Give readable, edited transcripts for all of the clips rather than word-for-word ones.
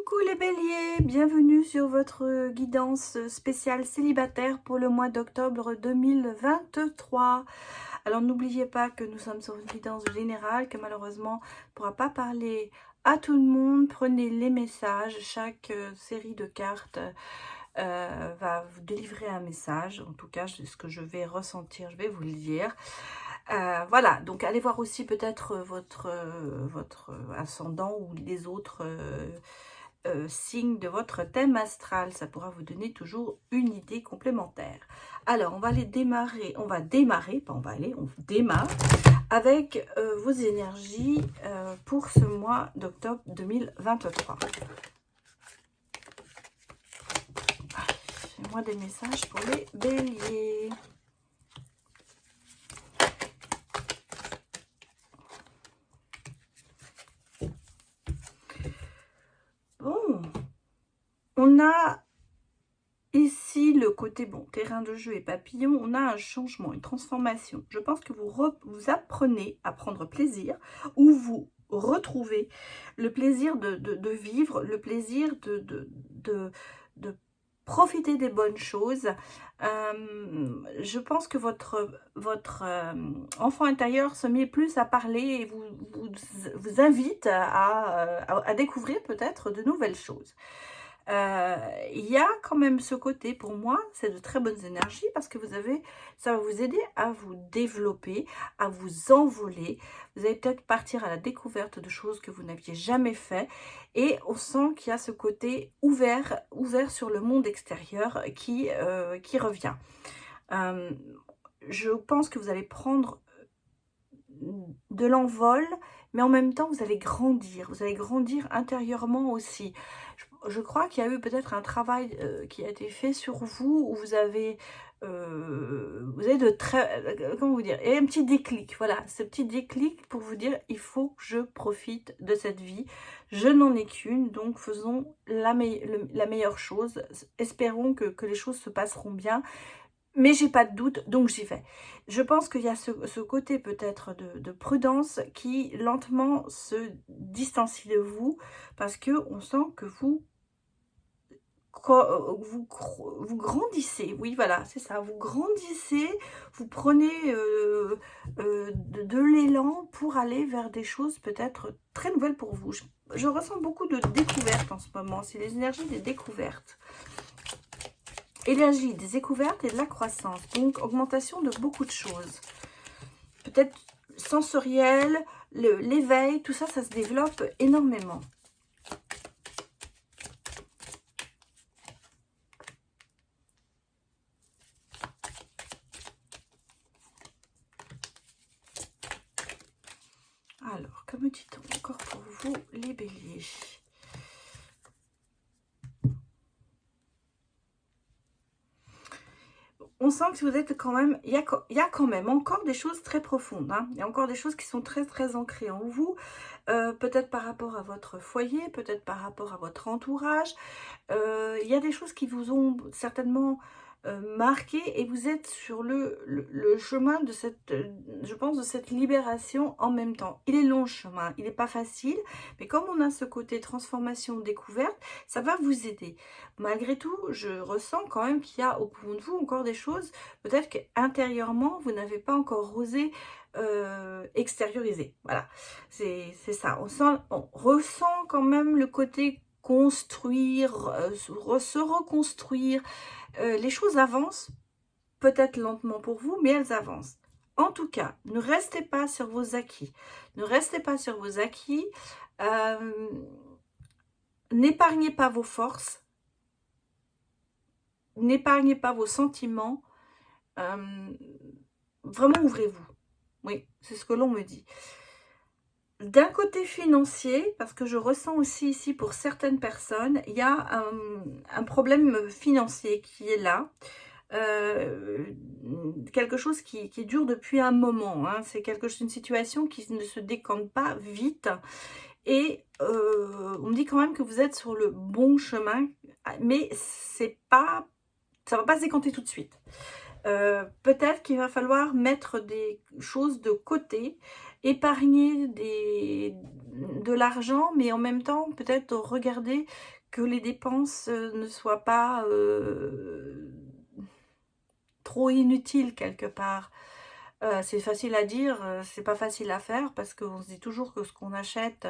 Coucou les béliers, bienvenue sur votre guidance spéciale célibataire pour le mois d'octobre 2023. Alors n'oubliez pas que nous sommes sur une guidance générale, que malheureusement on ne pourra pas parler à tout le monde. Prenez les messages, chaque série de cartes va vous délivrer un message. En tout cas, ce que je vais ressentir, je vais vous le dire. Voilà, donc allez voir aussi peut-être votre ascendant ou les autres signes de votre thème astral. Ça pourra vous donner toujours une idée complémentaire. Alors, on va démarrer, on démarre avec vos énergies pour ce mois d'octobre 2023. Fais-moi des messages pour les béliers. Bon, on a ici le côté, bon, terrain de jeu et papillon, on a un changement, une transformation. Je pense que vous apprenez à prendre plaisir, ou vous retrouvez le plaisir de vivre, le plaisir de profiter des bonnes choses. Je pense que votre enfant intérieur se met plus à parler et vous invite à découvrir peut-être de nouvelles choses. Il y a quand même ce côté, pour moi, c'est de très bonnes énergies parce que ça va vous aider à vous développer, à vous envoler. Vous allez peut-être partir à la découverte de choses que vous n'aviez jamais fait et on sent qu'il y a ce côté ouvert sur le monde extérieur qui revient. Je pense que vous allez prendre de l'envol, mais en même temps, vous allez grandir intérieurement aussi. Je crois qu'il y a eu peut-être un travail qui a été fait sur vous, où vous avez de très, comment vous dire, et un petit déclic, voilà, ce petit déclic pour vous dire, il faut que je profite de cette vie, je n'en ai qu'une, donc faisons la meilleure chose, espérons que les choses se passeront bien. Mais j'ai pas de doute, donc j'y vais. Je pense qu'il y a ce côté peut-être de prudence qui lentement se distancie de vous parce que on sent que vous grandissez. Oui, voilà, c'est ça. Vous grandissez, vous prenez de l'élan pour aller vers des choses peut-être très nouvelles pour vous. Je ressens beaucoup de découvertes en ce moment. C'est les énergies des découvertes. Énergie des découvertes et de la croissance, donc augmentation de beaucoup de choses. Peut-être sensoriel, l'éveil, tout ça, ça se développe énormément. Alors, que me dit-on encore pour vous, les béliers ? On sent que vous êtes quand même, il y a quand même encore des choses très profondes. Hein. Il y a encore des choses qui sont très, très ancrées en vous. Peut-être par rapport à votre foyer, peut-être par rapport à votre entourage. Il y a des choses qui vous ont certainement marqué et vous êtes sur le chemin de cette, je pense, de cette libération en même temps. Il est long le chemin, il n'est pas facile, mais comme on a ce côté transformation, découverte, ça va vous aider. Malgré tout, je ressens quand même qu'il y a au fond de vous encore des choses, peut-être qu'intérieurement, vous n'avez pas encore osé extérioriser. Voilà, c'est ça. On ressent quand même le côté construire, se reconstruire. Les choses avancent, peut-être lentement pour vous, mais elles avancent. En tout cas, ne restez pas sur vos acquis. Ne restez pas sur vos acquis. N'épargnez pas vos forces. N'épargnez pas vos sentiments. Vraiment, ouvrez-vous. Oui, c'est ce que l'on me dit. D'un côté financier, parce que je ressens aussi ici pour certaines personnes, il y a un problème financier qui est là. Quelque chose qui dure depuis un moment. Hein. C'est une situation qui ne se décante pas vite. Et on me dit quand même que vous êtes sur le bon chemin, mais ça va pas se décanter tout de suite. Peut-être qu'il va falloir mettre des choses de côté, épargner de l'argent, mais en même temps peut-être regarder que les dépenses ne soient pas trop inutiles quelque part. C'est facile à dire, c'est pas facile à faire parce qu'on se dit toujours que ce qu'on achète,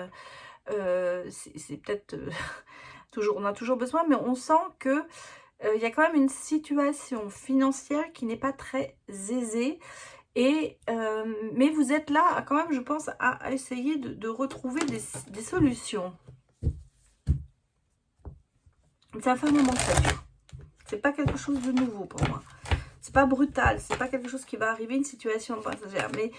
c'est peut-être toujours, on a toujours besoin, mais on sent que il y a quand même une situation financière qui n'est pas très aisée. Et mais vous êtes là quand même, je pense, à essayer de retrouver des solutions. Ça fait un moment que ça dure. C'est pas quelque chose de nouveau pour moi. C'est pas brutal, c'est pas quelque chose qui va arriver, une situation passagère. Mais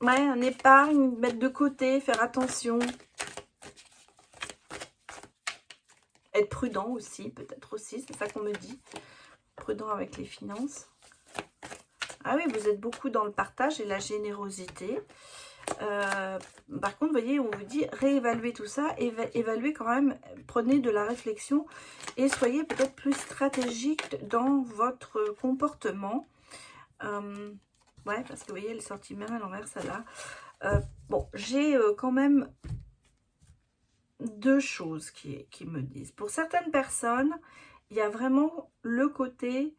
ouais, un épargne, mettre de côté, faire attention. Être prudent aussi, peut-être aussi, c'est ça qu'on me dit. Prudent avec les finances. Ah oui, vous êtes beaucoup dans le partage et la générosité. Par contre, vous voyez, on vous dit réévaluer tout ça, évaluer quand même, prenez de la réflexion et soyez peut-être plus stratégique dans votre comportement. Ouais, parce que vous voyez, elle est sortie même à l'envers, celle-là. Bon, j'ai quand même deux choses qui me disent. Pour certaines personnes, il y a vraiment le côté...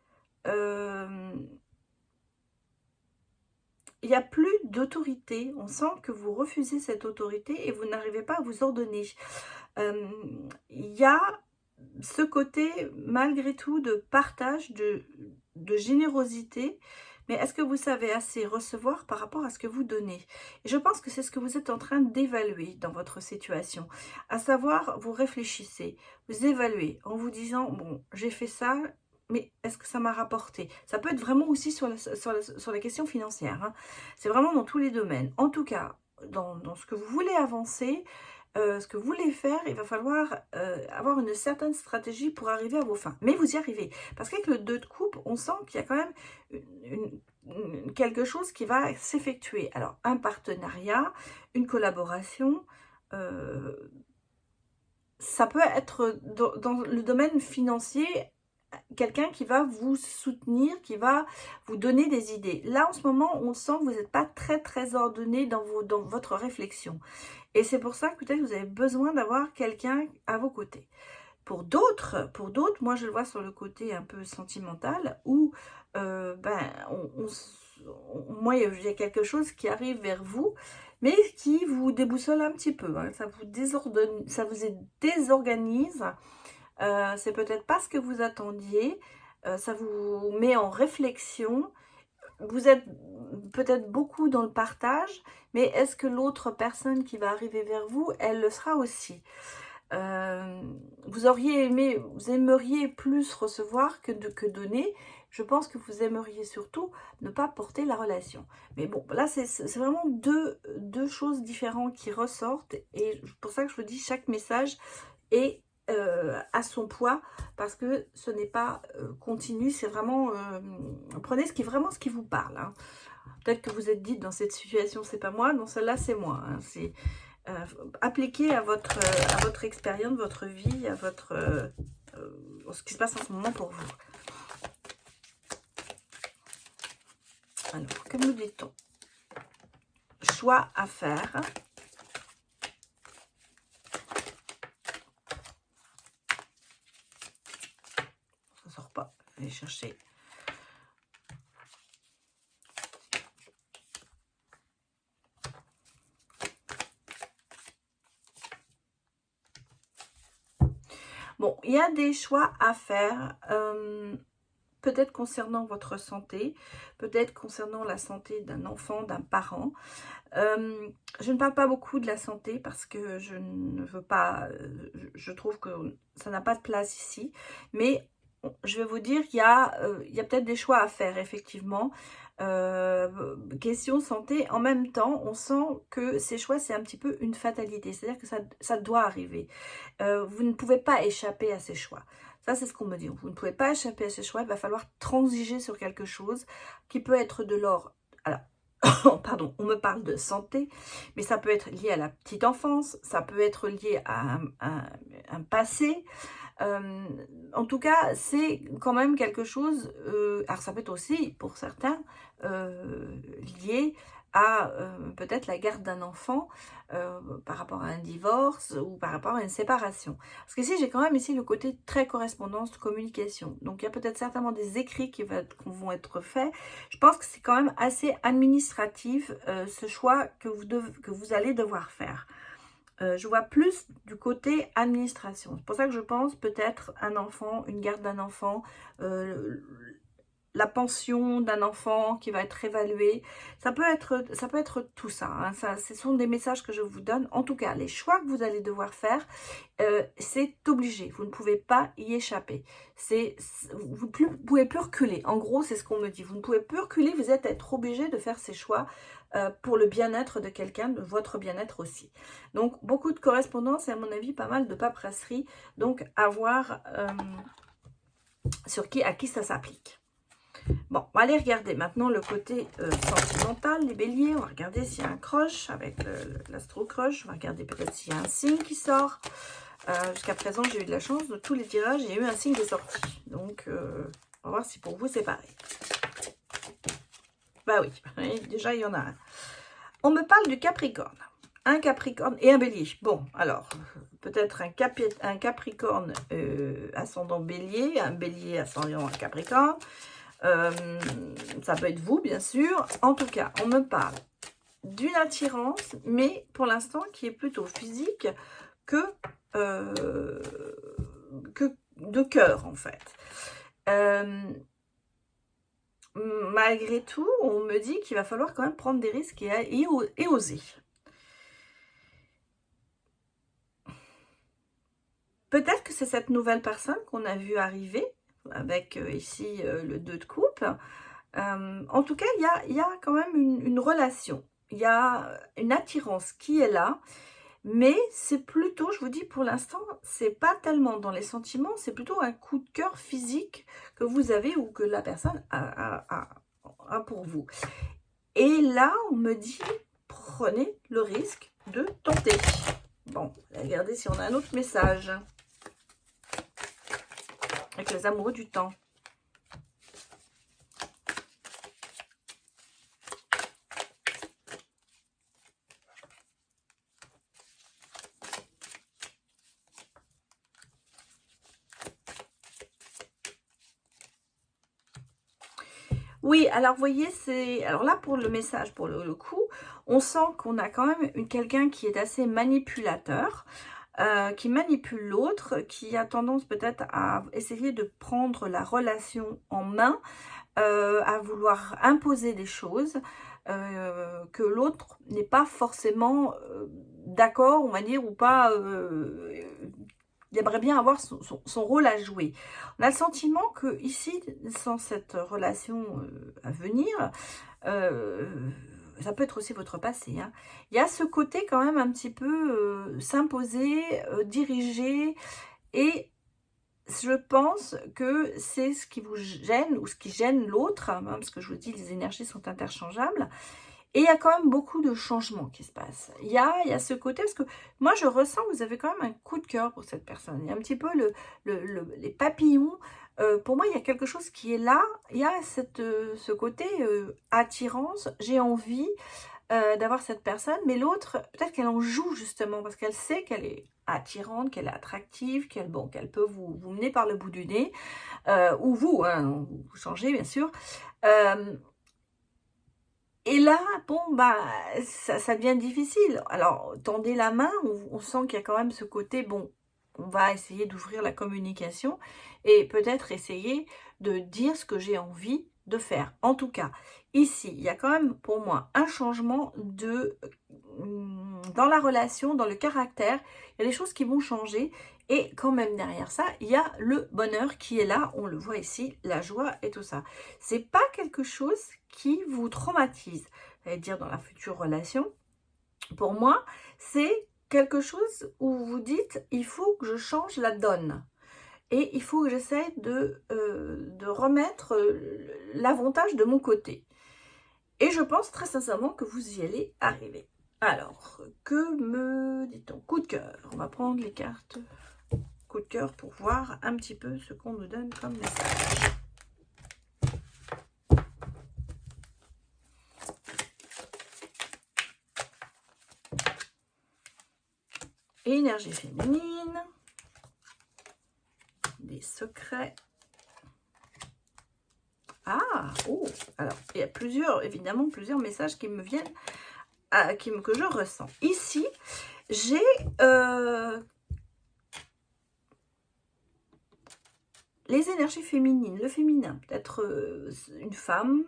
il n'y a plus d'autorité. On sent que vous refusez cette autorité et vous n'arrivez pas à vous ordonner. Il y a ce côté, malgré tout, de partage, de générosité. Mais est-ce que vous savez assez recevoir par rapport à ce que vous donnez? Et je pense que c'est ce que vous êtes en train d'évaluer dans votre situation. À savoir, vous réfléchissez, vous évaluez en vous disant, bon, j'ai fait ça, mais est-ce que ça m'a rapporté? Ça peut être vraiment aussi sur la question financière. Hein. C'est vraiment dans tous les domaines. En tout cas, dans ce que vous voulez avancer, ce que vous voulez faire, il va falloir avoir une certaine stratégie pour arriver à vos fins. Mais vous y arrivez. Parce qu'avec le 2 de coupe, on sent qu'il y a quand même quelque chose qui va s'effectuer. Alors, un partenariat, une collaboration, ça peut être dans le domaine financier, quelqu'un qui va vous soutenir, qui va vous donner des idées. Là, en ce moment, on sent que vous n'êtes pas très ordonné dans votre réflexion. Et c'est pour ça que peut-être vous avez besoin d'avoir quelqu'un à vos côtés. Pour d'autres, moi je le vois sur le côté un peu sentimental, où moi il y a quelque chose qui arrive vers vous, mais qui vous déboussole un petit peu. Hein. Ça vous désorganise. C'est peut-être pas ce que vous attendiez. Ça vous met en réflexion. Vous êtes peut-être beaucoup dans le partage, mais est-ce que l'autre personne qui va arriver vers vous, elle le sera aussi? Vous aimeriez plus recevoir que donner. Je pense que vous aimeriez surtout ne pas porter la relation. Mais bon, là, c'est vraiment deux choses différentes qui ressortent. Et pour ça que je vous dis, chaque message est à son poids, parce que ce n'est pas continu, c'est vraiment... prenez vraiment ce qui vous parle. Hein. Peut-être que vous êtes dit, dans cette situation, c'est pas moi. Dans celle-là, c'est moi. Hein. C'est... appliqué à votre expérience, votre vie, à ce qui se passe en ce moment pour vous. Alors, que me dit-on? Choix à faire. Ça sort pas. Je vais aller chercher. Bon, il y a des choix à faire, peut-être concernant votre santé, peut-être concernant la santé d'un enfant, d'un parent. Je ne parle pas beaucoup de la santé parce que je ne veux pas, je trouve que ça n'a pas de place ici. Mais je vais vous dire, il y a peut-être des choix à faire, effectivement. Question santé, en même temps, on sent que ces choix, c'est un petit peu une fatalité. C'est-à-dire que ça doit arriver. Vous ne pouvez pas échapper à ces choix. Ça, c'est ce qu'on me dit. Vous ne pouvez pas échapper à ces choix. Il va falloir transiger sur quelque chose qui peut être de l'ordre. Alors, pardon, on me parle de santé, mais ça peut être lié à la petite enfance, ça peut être lié à un passé. En tout cas, c'est quand même quelque chose, alors ça peut être aussi, pour certains, lié à peut-être la garde d'un enfant par rapport à un divorce ou par rapport à une séparation. Parce qu'ici, j'ai quand même ici le côté très correspondance, communication. Donc, il y a peut-être certainement des écrits qui vont être faits. Je pense que c'est quand même assez administratif ce choix que vous allez devoir faire. Je vois plus du côté administration. C'est pour ça que je pense peut-être un enfant, une garde d'un enfant, la pension d'un enfant qui va être évaluée. Ça peut être tout ça, hein. Ce sont des messages que je vous donne. En tout cas, les choix que vous allez devoir faire, c'est obligé. Vous ne pouvez pas y échapper. Vous ne pouvez plus reculer. En gros, c'est ce qu'on me dit. Vous ne pouvez plus reculer. Vous êtes obligé de faire ces choix pour le bien-être de quelqu'un, de votre bien-être aussi. Donc, beaucoup de correspondance et à mon avis, pas mal de paperasserie. Donc, à voir à qui ça s'applique. Bon, on va aller regarder maintenant le côté sentimental, les béliers. On va regarder s'il y a un crush avec l'astro-crush. On va regarder peut-être s'il y a un signe qui sort. Jusqu'à présent, j'ai eu de la chance. De tous les tirages, il y a eu un signe qui est sorti. Donc, on va voir si pour vous, c'est pareil. Bah oui, déjà, il y en a un. On me parle du Capricorne. Un Capricorne et un Bélier. Bon, alors, peut-être un Capricorne ascendant Bélier, un Bélier ascendant Capricorne. Ça peut être vous, bien sûr. En tout cas, on me parle d'une attirance, mais pour l'instant, qui est plutôt physique que de cœur, en fait. Malgré tout, on me dit qu'il va falloir quand même prendre des risques et oser. Peut-être que c'est cette nouvelle personne qu'on a vue arriver, avec ici le 2 de coupe. En tout cas, il y a quand même une relation. Il y a une attirance qui est là. Mais c'est plutôt, je vous dis pour l'instant, c'est pas tellement dans les sentiments, c'est plutôt un coup de cœur physique que vous avez ou que la personne a pour vous. Et là, on me dit, prenez le risque de tenter. Bon, regardez si on a un autre message. Avec les amoureux du temps. Oui, alors vous voyez, alors là pour le message, pour le coup, on sent qu'on a quand même quelqu'un qui est assez manipulateur, qui manipule l'autre, qui a tendance peut-être à essayer de prendre la relation en main, à vouloir imposer des choses, que l'autre n'est pas forcément d'accord, on va dire, ou pas... il aimerait bien avoir son rôle à jouer. On a le sentiment que ici, sans cette relation à venir, ça peut être aussi votre passé, hein, il y a ce côté quand même un petit peu s'imposer, diriger, et je pense que c'est ce qui vous gêne ou ce qui gêne l'autre, hein, parce que je vous dis, les énergies sont interchangeables. Et il y a quand même beaucoup de changements qui se passent. Il y a ce côté, parce que moi je ressens que vous avez quand même un coup de cœur pour cette personne. Il y a un petit peu les papillons. Pour moi, il y a quelque chose qui est là. Il y a ce côté attirance. J'ai envie d'avoir cette personne. Mais l'autre, peut-être qu'elle en joue justement, parce qu'elle sait qu'elle est attirante, qu'elle est attractive, qu'elle peut vous mener par le bout du nez. Ou vous, hein, vous changez bien sûr. Et là, bon, bah, ça devient difficile. Alors, tendez la main, on sent qu'il y a quand même ce côté, bon, on va essayer d'ouvrir la communication et peut-être essayer de dire ce que j'ai envie de faire. En tout cas, ici, il y a quand même pour moi un changement dans la relation, dans le caractère. Il y a des choses qui vont changer et quand même derrière ça, il y a le bonheur qui est là. On le voit ici, la joie et tout ça. C'est pas quelque chose qui vous traumatise, c'est-à-dire dans la future relation. Pour moi, c'est quelque chose où vous dites, il faut que je change la donne. Et il faut que j'essaie de remettre l'avantage de mon côté. Et je pense très sincèrement que vous y allez arriver. Alors, que me dit-on? Coup de cœur. On va prendre les cartes coup de cœur pour voir un petit peu ce qu'on nous donne comme message. énergie féminine, des secrets. Ah, oh, alors, il y a plusieurs, évidemment, plusieurs messages qui me viennent, que je ressens. Ici, j'ai les énergies féminines, le féminin, peut-être une femme.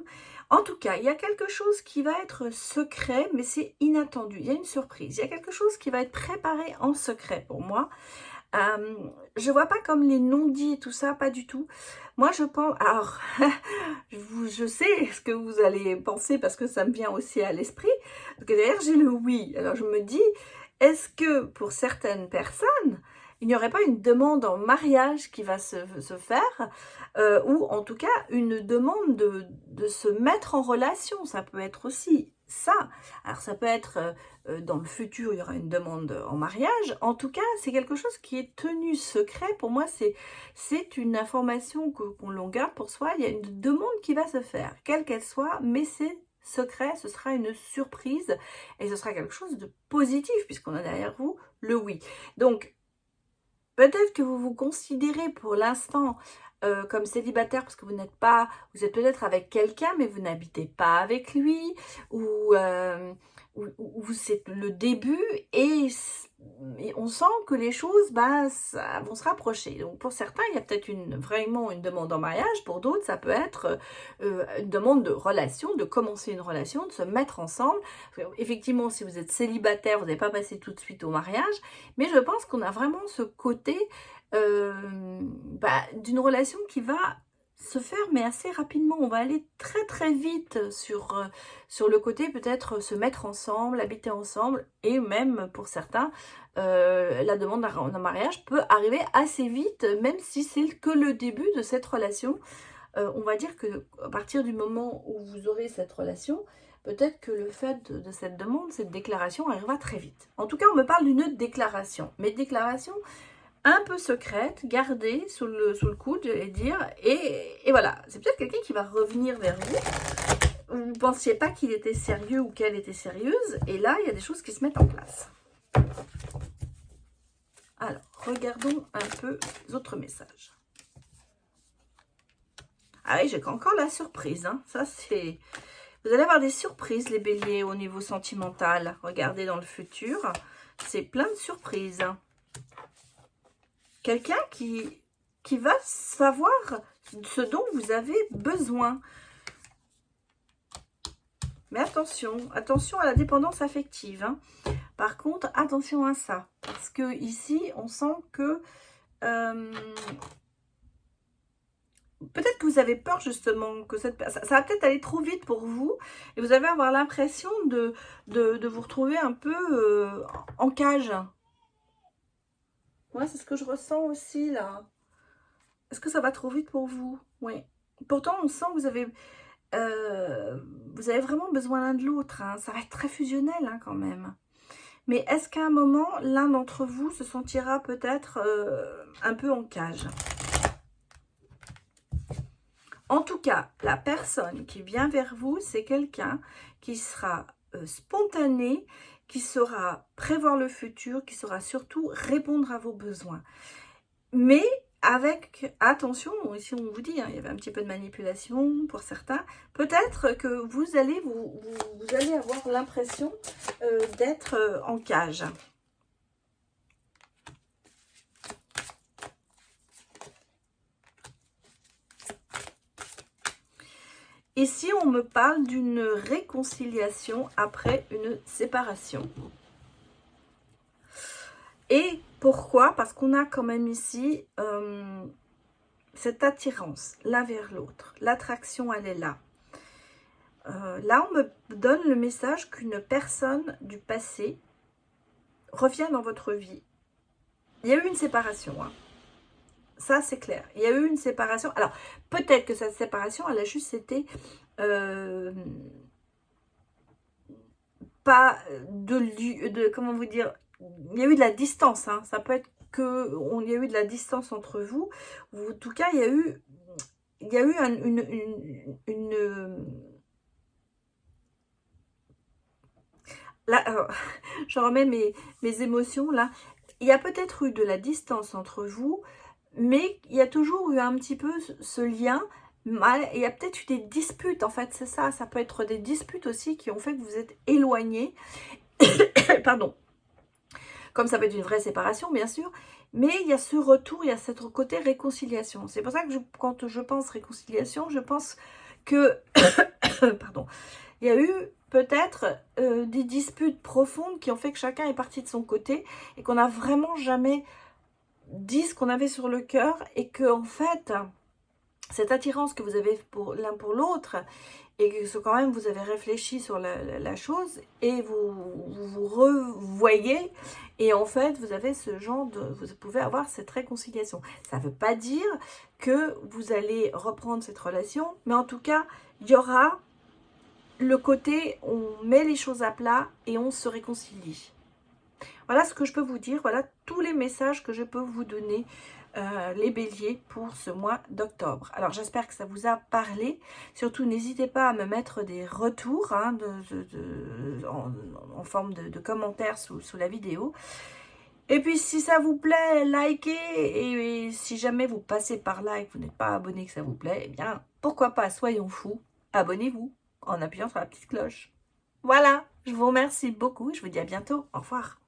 En tout cas, il y a quelque chose qui va être secret, mais c'est inattendu. Il y a une surprise. Il y a quelque chose qui va être préparé en secret pour moi. Je vois pas comme les non-dits et tout ça, pas du tout. Moi, je pense... Alors, je sais ce que vous allez penser parce que ça me vient aussi à l'esprit. Que derrière, j'ai le oui. Alors, je me dis, est-ce que pour certaines personnes, il n'y aurait pas une demande en mariage qui va se faire ou en tout cas une demande de se mettre en relation. Ça peut être aussi ça. Alors ça peut être dans le futur, il y aura une demande en mariage. En tout cas, c'est quelque chose qui est tenu secret. Pour moi, c'est une information qu'on l'on garde pour soi. Il y a une demande qui va se faire, quelle qu'elle soit, mais c'est secret, ce sera une surprise et ce sera quelque chose de positif puisqu'on a derrière vous le oui. Donc, peut-être que vous vous considérez pour l'instant comme célibataire parce que vous n'êtes pas, vous êtes peut-être avec quelqu'un mais vous n'habitez pas avec lui ou c'est le début et on sent que les choses ça vont se rapprocher. Donc pour certains, il y a peut-être vraiment une demande en mariage, pour d'autres, ça peut être une demande de relation, de commencer une relation, de se mettre ensemble. Effectivement, si vous êtes célibataire, vous n'avez pas passé tout de suite au mariage, mais je pense qu'on a vraiment ce côté d'une relation qui va se faire mais assez rapidement. On va aller très très vite sur le côté peut-être se mettre ensemble, habiter ensemble et même pour certains la demande d'un mariage peut arriver assez vite même si c'est que le début de cette relation. On va dire que à partir du moment où vous aurez cette relation, peut-être que le fait de cette demande, cette déclaration arrivera très vite. En tout cas, on me parle d'une déclaration, mais déclaration un peu secrète, gardée sous le coude, je vais dire, et voilà, c'est peut-être quelqu'un qui va revenir vers vous. Vous ne pensiez pas qu'il était sérieux ou qu'elle était sérieuse, et là, il y a des choses qui se mettent en place. Alors, regardons un peu les autres messages. Ah oui, j'ai encore la surprise, hein. Ça c'est... Vous allez avoir des surprises, les béliers, au niveau sentimental. Regardez dans le futur, c'est plein de surprises. Quelqu'un qui va savoir ce dont vous avez besoin. Mais attention à la dépendance affective. Hein. Par contre, attention à ça. Parce que ici, on sent que... peut-être que vous avez peur justement que ça va peut-être aller trop vite pour vous. Et vous allez avoir l'impression de vous retrouver un peu en cage. Ouais, c'est ce que je ressens aussi, là. Est-ce que ça va trop vite pour vous? Oui. Pourtant, on sent que vous avez vraiment besoin l'un de l'autre. Hein. Ça va être très fusionnel, hein, quand même. Mais est-ce qu'à un moment, l'un d'entre vous se sentira peut-être un peu en cage? En tout cas, la personne qui vient vers vous, c'est quelqu'un qui sera spontané, qui saura prévoir le futur, qui saura surtout répondre à vos besoins. Mais avec attention, ici on vous dit, hein, il y avait un petit peu de manipulation pour certains, peut-être que vous allez avoir l'impression d'être en cage. Ici, on me parle d'une réconciliation après une séparation. Et pourquoi? Parce qu'on a quand même ici cette attirance l'un vers l'autre. L'attraction, elle est là. Là, on me donne le message qu'une personne du passé revient dans votre vie. Il y a eu une séparation, hein. Ça, c'est clair. Il y a eu une séparation. Alors, peut-être que cette séparation, elle a juste été pas comment vous dire, il y a eu de la distance. Hein. Ça peut être il y a eu de la distance entre vous. Ou en tout cas, il y a eu là, alors, je remets mes émotions là. il y a peut-être eu de la distance entre vous, mais il y a toujours eu un petit peu ce lien. Il y a peut-être eu des disputes, en fait, c'est ça. Ça peut être des disputes aussi qui ont fait que vous êtes éloignés. Pardon. Comme ça peut être une vraie séparation, bien sûr. Mais il y a ce retour, il y a ce côté réconciliation. C'est pour ça que quand je pense réconciliation, je pense que... Pardon. Il y a eu peut-être des disputes profondes qui ont fait que chacun est parti de son côté et qu'on n'a vraiment jamais dit ce qu'on avait sur le cœur et que, en fait, cette attirance que vous avez l'un pour l'autre et que quand même vous avez réfléchi sur la chose et vous revoyez et en fait vous avez ce genre de, vous pouvez avoir cette réconciliation. Ça ne veut pas dire que vous allez reprendre cette relation, mais en tout cas il y aura le côté on met les choses à plat et on se réconcilie. Voilà ce que je peux vous dire, voilà tous les messages que je peux vous donner, les béliers, pour ce mois d'octobre. Alors j'espère que ça vous a parlé. Surtout n'hésitez pas à me mettre des retours hein, en forme de commentaires sous la vidéo. Et puis si ça vous plaît, likez. Et si jamais vous passez par là et que vous n'êtes pas abonné, que ça vous plaît, eh bien pourquoi pas, soyons fous, abonnez-vous en appuyant sur la petite cloche. Voilà, je vous remercie beaucoup, je vous dis à bientôt, au revoir.